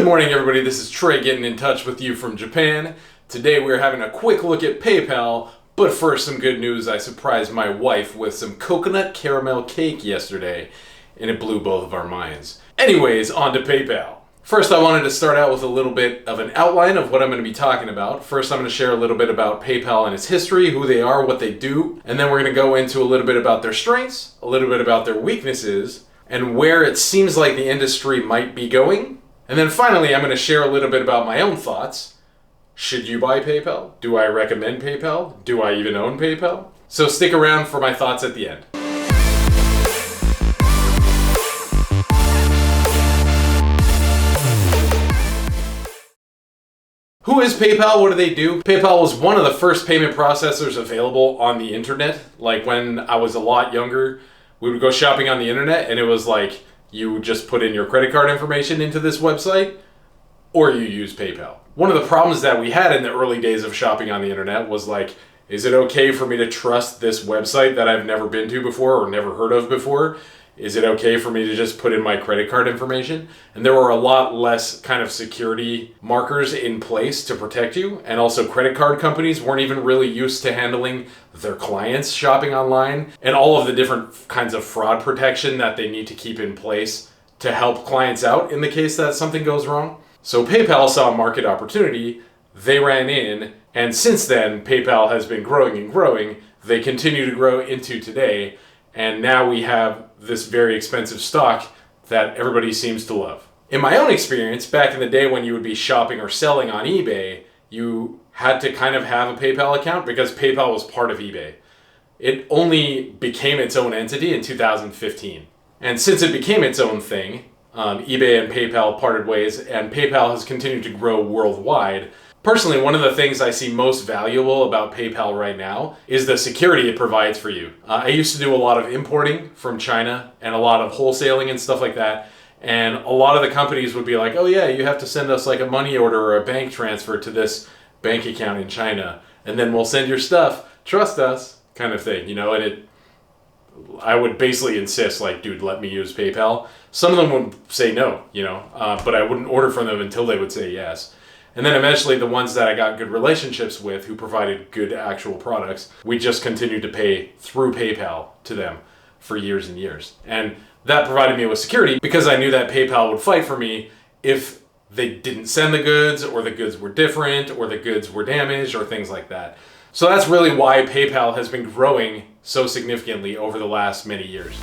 Good morning, everybody. This is Trey getting in touch with you from Japan. Today we're having a quick look at PayPal, but first some good news. I surprised my wife with some coconut caramel cake yesterday, and it blew both of our minds. Anyways, on to PayPal. First, I wanted to start out with a little bit of an outline of what I'm going to be talking about. First, I'm going to share a little bit about PayPal and its history, who they are, what they do, and then we're going to go into a little bit about their strengths, a little bit about their weaknesses, and where it seems like the industry might be going. And then finally, I'm going to share a little bit about my own thoughts. Should you buy PayPal? Do I recommend PayPal? Do I even own PayPal? So stick around for my thoughts at the end. Who is PayPal? What do they do? PayPal was one of the first payment processors available on the internet. Like when I was a lot younger, we would go shopping on the internet and it was like, you just put in your credit card information into this website, or you use PayPal. One of the problems that we had in the early days of shopping on the internet was like, is it okay for me to trust this website that I've never been to before or never heard of before? Is it okay for me to just put in my credit card information? And there were a lot less kind of security markers in place to protect you. And also credit card companies weren't even really used to handling their clients shopping online and all of the different kinds of fraud protection that they need to keep in place to help clients out in the case that something goes wrong. So PayPal saw a market opportunity, they ran in, and since then PayPal has been growing and growing. They continue to grow into today. And now we have this very expensive stock that everybody seems to love. In my own experience, back in the day when you would be shopping or selling on eBay, you had to kind of have a PayPal account because PayPal was part of eBay. It only became its own entity in 2015. And since it became its own thing, eBay and PayPal parted ways, and PayPal has continued to grow worldwide. Personally, one of the things I see most valuable about PayPal right now is the security it provides for you. I used to do a lot of importing from China and a lot of wholesaling and stuff like that. And a lot of the companies would be like, oh yeah, you have to send us like a money order or a bank transfer to this bank account in China. And then we'll send your stuff. Trust us, kind of thing, you know, and I would basically insist like, dude, let me use PayPal. Some of them would say no, you know, but I wouldn't order from them until they would say yes. And then eventually the ones that I got good relationships with who provided good actual products, we just continued to pay through PayPal to them for years and years. And that provided me with security because I knew that PayPal would fight for me if they didn't send the goods or the goods were different or the goods were damaged or things like that. So that's really why PayPal has been growing so significantly over the last many years.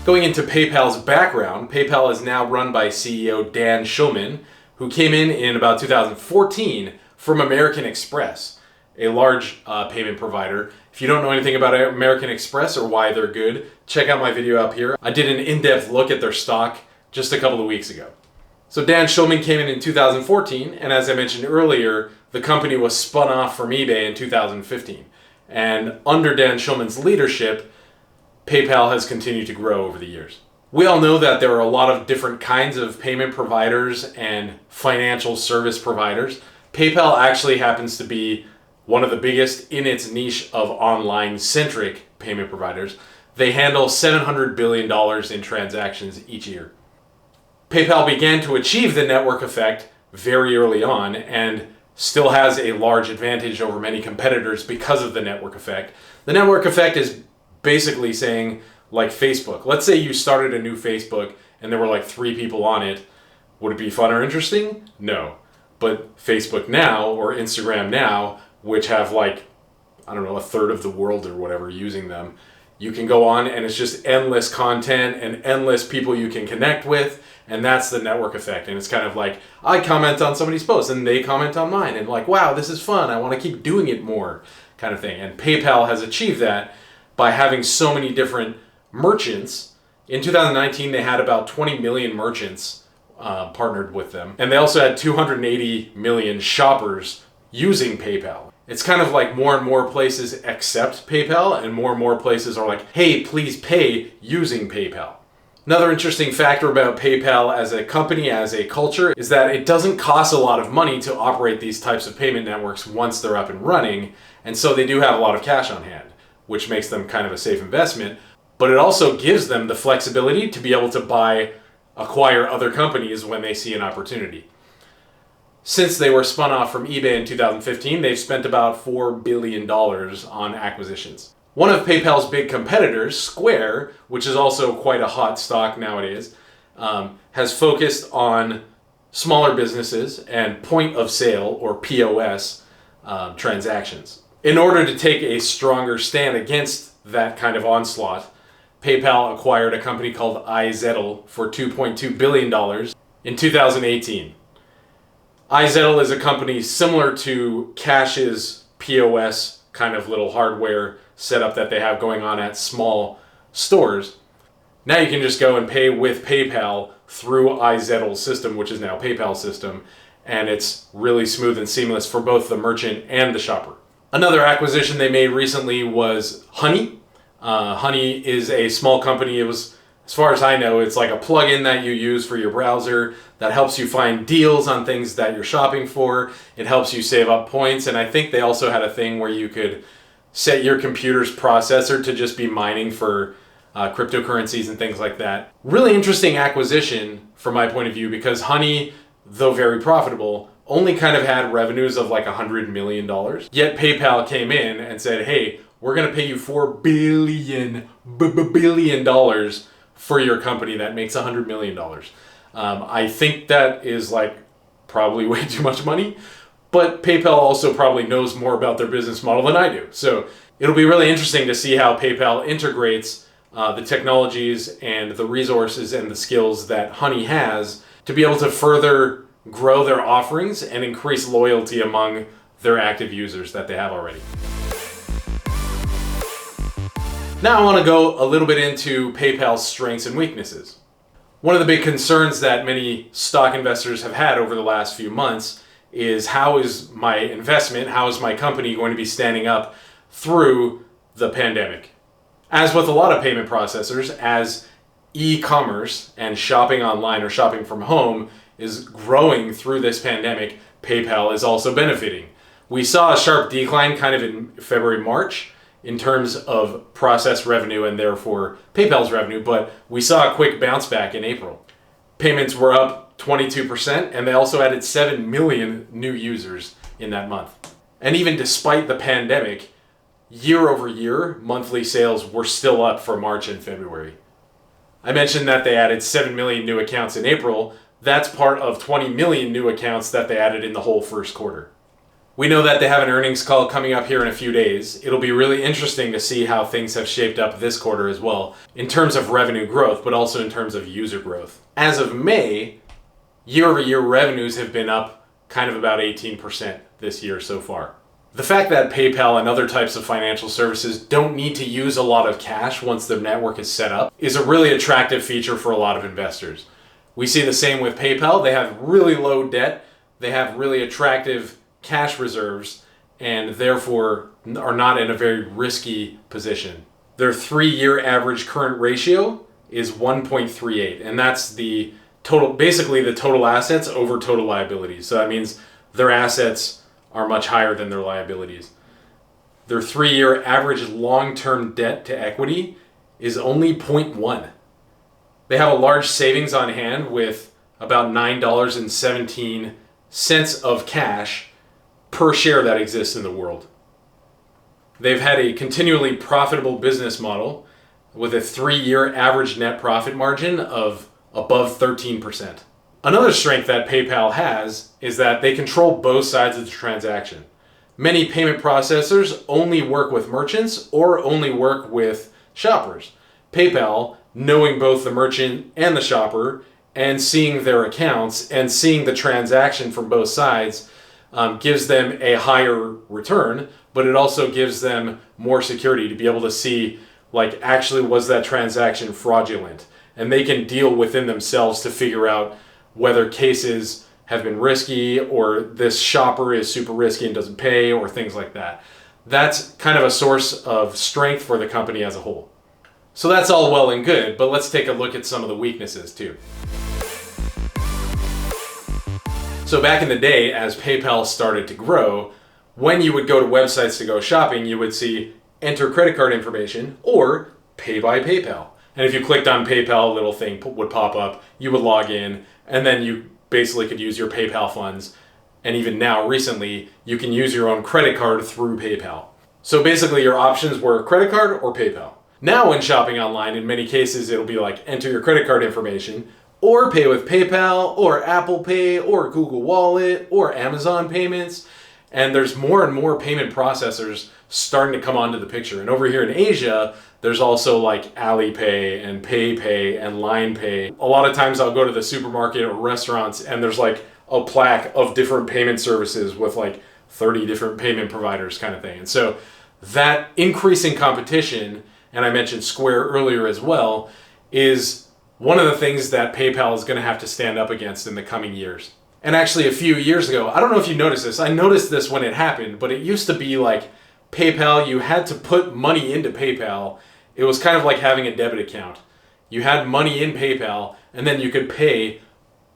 Going into PayPal's background, PayPal is now run by CEO Dan Schulman, who came in about 2014 from American Express, a large payment provider. If you don't know anything about American Express or why they're good, check out my video up here. I did an in-depth look at their stock just a couple of weeks ago. So Dan Schulman came in 2014, and as I mentioned earlier, the company was spun off from eBay in 2015. And under Dan Schulman's leadership, PayPal has continued to grow over the years. We all know that there are a lot of different kinds of payment providers and financial service providers. PayPal actually happens to be one of the biggest in its niche of online-centric payment providers. They handle $700 billion in transactions each year. PayPal began to achieve the network effect very early on and still has a large advantage over many competitors because of the network effect. The network effect is basically saying, like Facebook. Let's say you started a new Facebook and there were like 3 people on it. Would it be fun or interesting? No. But Facebook now or Instagram now, which have like, I don't know, a third of the world or whatever using them, you can go on and it's just endless content and endless people you can connect with. And that's the network effect. And it's kind of like, I comment on somebody's post and they comment on mine. And like, wow, this is fun. I want to keep doing it more kind of thing. And PayPal has achieved that by having so many different merchants. In 2019, they had about 20 million merchants partnered with them. And they also had 280 million shoppers using PayPal. It's kind of like more and more places accept PayPal and more places are like, hey, please pay using PayPal. Another interesting factor about PayPal as a company, as a culture, is that it doesn't cost a lot of money to operate these types of payment networks once they're up and running. And so they do have a lot of cash on hand, which makes them kind of a safe investment. But it also gives them the flexibility to be able to buy acquire other companies when they see an opportunity. Since they were spun off from eBay in 2015, they've spent about $4 billion on acquisitions. One of PayPal's big competitors, Square, which is also quite a hot stock nowadays, has focused on smaller businesses and point of sale, or POS, transactions. In order to take a stronger stand against that kind of onslaught, PayPal acquired a company called iZettle for $2.2 billion in 2018. iZettle is a company similar to Cash's POS kind of little hardware setup that they have going on at small stores. Now you can just go and pay with PayPal through iZettle's system, which is now PayPal's system, and it's really smooth and seamless for both the merchant and the shopper. Another acquisition they made recently was Honey. Honey is a small company. It was, as far as I know, it's like a plugin that you use for your browser that helps you find deals on things that you're shopping for. It helps you save up points, and I think they also had a thing where you could set your computer's processor to just be mining for cryptocurrencies and things like that. Really interesting acquisition from my point of view, because Honey, though very profitable, only kind of had revenues of like $100 million. Yet PayPal came in and said, hey, we're going to pay you $4 billion for your company that makes $100 million. I think that is like probably way too much money, but PayPal also probably knows more about their business model than I do. So it'll be really interesting to see how PayPal integrates the technologies and the resources and the skills that Honey has to be able to further grow their offerings and increase loyalty among their active users that they have already. Now I want to go a little bit into PayPal's strengths and weaknesses. One of the big concerns that many stock investors have had over the last few months is, how is my investment, how is my company going to be standing up through the pandemic? As with a lot of payment processors, as e-commerce and shopping online or shopping from home is growing through this pandemic, PayPal is also benefiting. We saw a sharp decline kind of in February, March in terms of processed revenue and therefore PayPal's revenue, but we saw a quick bounce back in April. Payments were up 22%, and they also added 7 million new users in that month. And even despite the pandemic, year over year, monthly sales were still up for March and February. I mentioned that they added 7 million new accounts in April. That's part of 20 million new accounts that they added in the whole first quarter. We know that they have an earnings call coming up here in a few days. It'll be really interesting to see how things have shaped up this quarter as well, in terms of revenue growth, but also in terms of user growth. As of May, year-over-year revenues have been up kind of about 18% this year so far. The fact that PayPal and other types of financial services don't need to use a lot of cash once their network is set up is a really attractive feature for a lot of investors. We see the same with PayPal. They have really low debt, they have really attractive cash reserves, and therefore are not in a very risky position. Their 3-year average current ratio is 1.38, and that's the total, basically the total assets over total liabilities. So that means their assets are much higher than their liabilities. Their 3-year average long-term debt to equity is only 0.1. They have a large savings on hand with about $9.17 of cash per share that exists in the world. They've had a continually profitable business model with a 3-year average net profit margin of above 13%. Another strength that PayPal has is that they control both sides of the transaction. Many payment processors only work with merchants or only work with shoppers. PayPal, knowing both the merchant and the shopper and seeing their accounts and seeing the transaction from both sides, gives them a higher return, but it also gives them more security to be able to see, like, actually was that transaction fraudulent? And they can deal within themselves to figure out whether cases have been risky or this shopper is super risky and doesn't pay or things like that. That's kind of a source of strength for the company as a whole. So that's all well and good, but let's take a look at some of the weaknesses too. So back in the day, as PayPal started to grow, when you would go to websites to go shopping, you would see enter credit card information or pay by PayPal. And if you clicked on PayPal, a little thing would pop up. You would log in, and then you basically could use your PayPal funds. And even now, recently, you can use your own credit card through PayPal. So basically, your options were credit card or PayPal. Now, when shopping online, in many cases, it'll be like enter your credit card information, or pay with PayPal, or Apple Pay, or Google Wallet, or Amazon payments. And there's more and more payment processors starting to come onto the picture. And over here in Asia, there's also like Alipay and PayPay and Line Pay. A lot of times I'll go to the supermarket or restaurants and there's like a plaque of different payment services with like 30 different payment providers kind of thing. And so that increasing competition, and I mentioned Square earlier as well, is one of the things that PayPal is going to have to stand up against in the coming years. And actually a few years ago, I don't know if you noticed this, I noticed this when it happened, but it used to be like PayPal, you had to put money into PayPal. It was kind of like having a debit account. You had money in PayPal, and then you could pay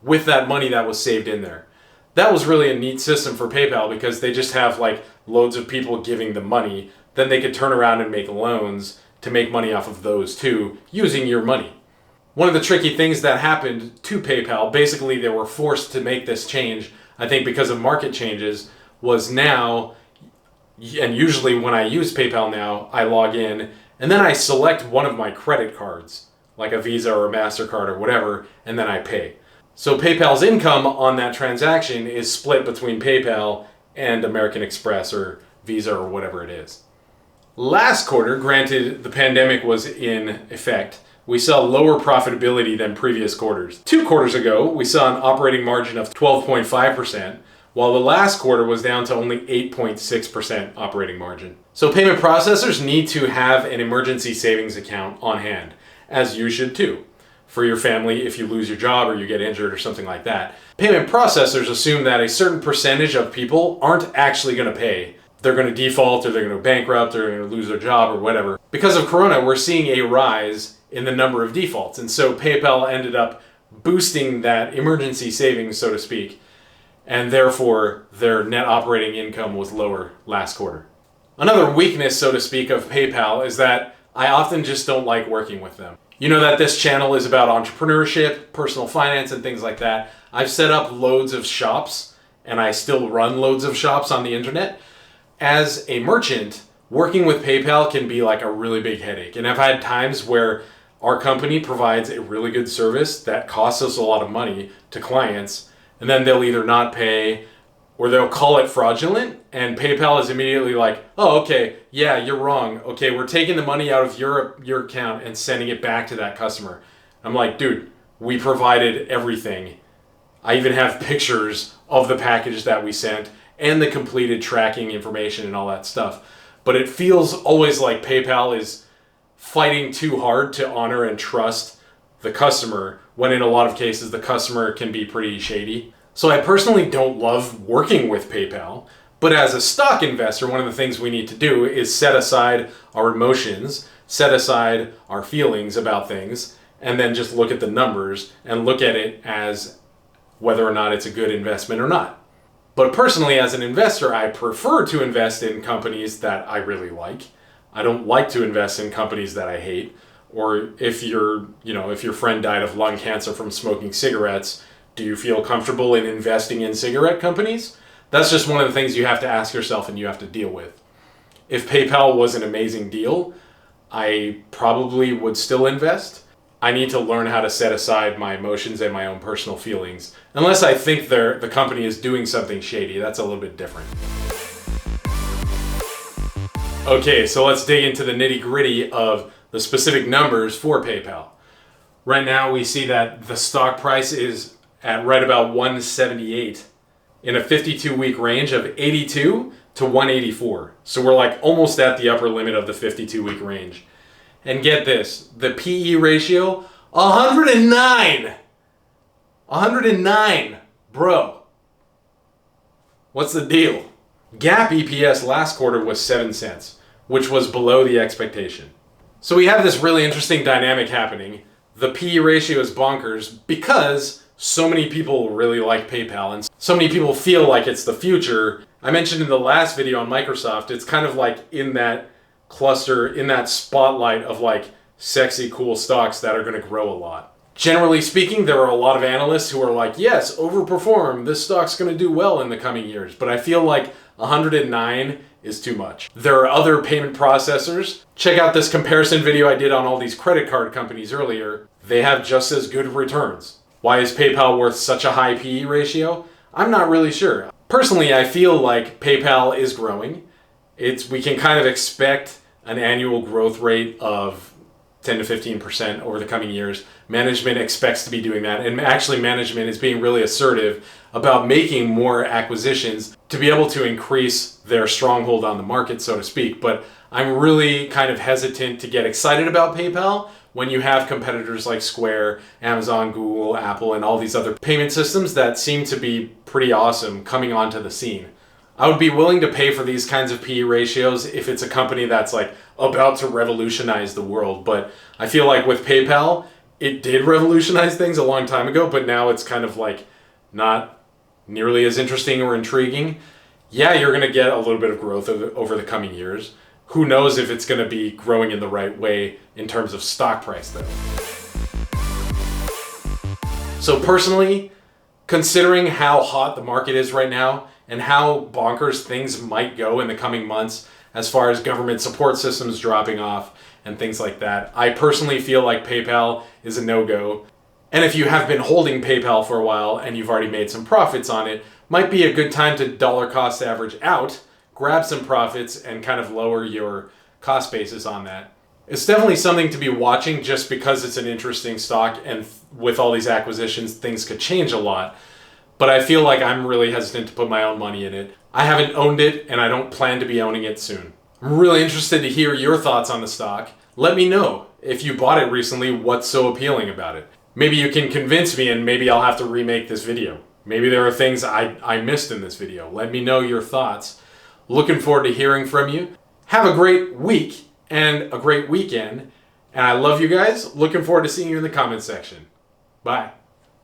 with that money that was saved in there. That was really a neat system for PayPal because they just have like loads of people giving them money. Then they could turn around and make loans to make money off of those too, using your money. One of the tricky things that happened to PayPal, basically they were forced to make this change, I think because of market changes, was now, and usually when I use PayPal now, I log in and then I select one of my credit cards, like a Visa or a MasterCard or whatever, and then I pay. So PayPal's income on that transaction is split between PayPal and American Express or Visa or whatever it is. Last quarter, granted the pandemic was in effect, we saw lower profitability than previous quarters. 2 quarters ago, we saw an operating margin of 12.5%, while the last quarter was down to only 8.6% operating margin. So payment processors need to have an emergency savings account on hand, as you should too, for your family if you lose your job or you get injured or something like that. Payment processors assume that a certain percentage of people aren't actually going to pay. They're going to default or they're going to bankrupt or they're going to lose their job or whatever. Because of Corona, we're seeing a rise in the number of defaults. And so PayPal ended up boosting that emergency savings, so to speak, and therefore their net operating income was lower last quarter. Another weakness, so to speak, of PayPal is that I often just don't like working with them. You know that this channel is about entrepreneurship, personal finance, and things like that. I've set up loads of shops, and I still run loads of shops on the internet. As a merchant, working with PayPal can be like a really big headache. And I've had times where our company provides a really good service that costs us a lot of money to clients, and then they'll either not pay or they'll call it fraudulent, and PayPal is immediately like, oh, okay, yeah, you're wrong. Okay, we're taking the money out of your account and sending it back to that customer. I'm like, dude, we provided everything. I even have pictures of the package that we sent and the completed tracking information and all that stuff. But it feels always like PayPal is fighting too hard to honor and trust the customer, when in a lot of cases the customer can be pretty shady. So I personally don't love working with PayPal, but as a stock investor, one of the things we need to do is set aside our emotions, set aside our feelings about things, and then just look at the numbers and look at it as whether or not it's a good investment or not. But personally, as an investor, I prefer to invest in companies that I really like. I don't like to invest in companies that I hate. Or if your friend died of lung cancer from smoking cigarettes, do you feel comfortable in investing in cigarette companies? That's just one of the things you have to ask yourself and you have to deal with. If PayPal was an amazing deal, I probably would still invest. I need to learn how to set aside my emotions and my own personal feelings. Unless I think the company is doing something shady, that's a little bit different. Okay, so let's dig into the nitty-gritty of the specific numbers for PayPal. Right now we see that the stock price is at right about 178 in a 52-week range of 82 to 184. So we're like almost at the upper limit of the 52-week range. And get this, the PE ratio, 109. 109, bro. What's the deal? GAAP EPS last quarter was 7 cents, which was below the expectation. So we have this really interesting dynamic happening. The PE ratio is bonkers because so many people really like PayPal and so many people feel like it's the future. I mentioned in the last video on Microsoft, it's kind of like in that cluster, in that spotlight of like sexy, cool stocks that are going to grow a lot. Generally speaking, there are a lot of analysts who are like, yes, overperform, this stock's going to do well in the coming years. But I feel like 109 is too much. There are other payment processors. Check out this comparison video I did on all these credit card companies earlier. They have just as good returns. Why is PayPal worth such a high PE ratio? I'm not really sure. Personally, I feel like PayPal is growing. We can kind of expect an annual growth rate of 10 to 15% over the coming years. Management expects to be doing that, and actually management is being really assertive about making more acquisitions to be able to increase their stronghold on the market, so to speak. But I'm really kind of hesitant to get excited about PayPal when you have competitors like Square, Amazon, Google, Apple, and all these other payment systems that seem to be pretty awesome coming onto the scene. I would be willing to pay for these kinds of PE ratios if it's a company that's like about to revolutionize the world. But I feel like with PayPal, it did revolutionize things a long time ago, but now it's kind of like not nearly as interesting or intriguing. Yeah, you're going to get a little bit of growth over the coming years. Who knows if it's going to be growing in the right way in terms of stock price though. So personally, considering how hot the market is right now and how bonkers things might go in the coming months as far as government support systems dropping off and things like that, I personally feel like PayPal is a no-go. And if you have been holding PayPal for a while and you've already made some profits on it, might be a good time to dollar cost average out, grab some profits, and kind of lower your cost basis on that. It's definitely something to be watching just because it's an interesting stock, and with all these acquisitions, things could change a lot. But I feel like I'm really hesitant to put my own money in it. I haven't owned it, and I don't plan to be owning it soon. I'm really interested to hear your thoughts on the stock. Let me know if you bought it recently, what's so appealing about it. Maybe you can convince me, and maybe I'll have to remake this video. Maybe there are things I missed in this video. Let me know your thoughts. Looking forward to hearing from you. Have a great week and a great weekend. And I love you guys. Looking forward to seeing you in the comments section. Bye.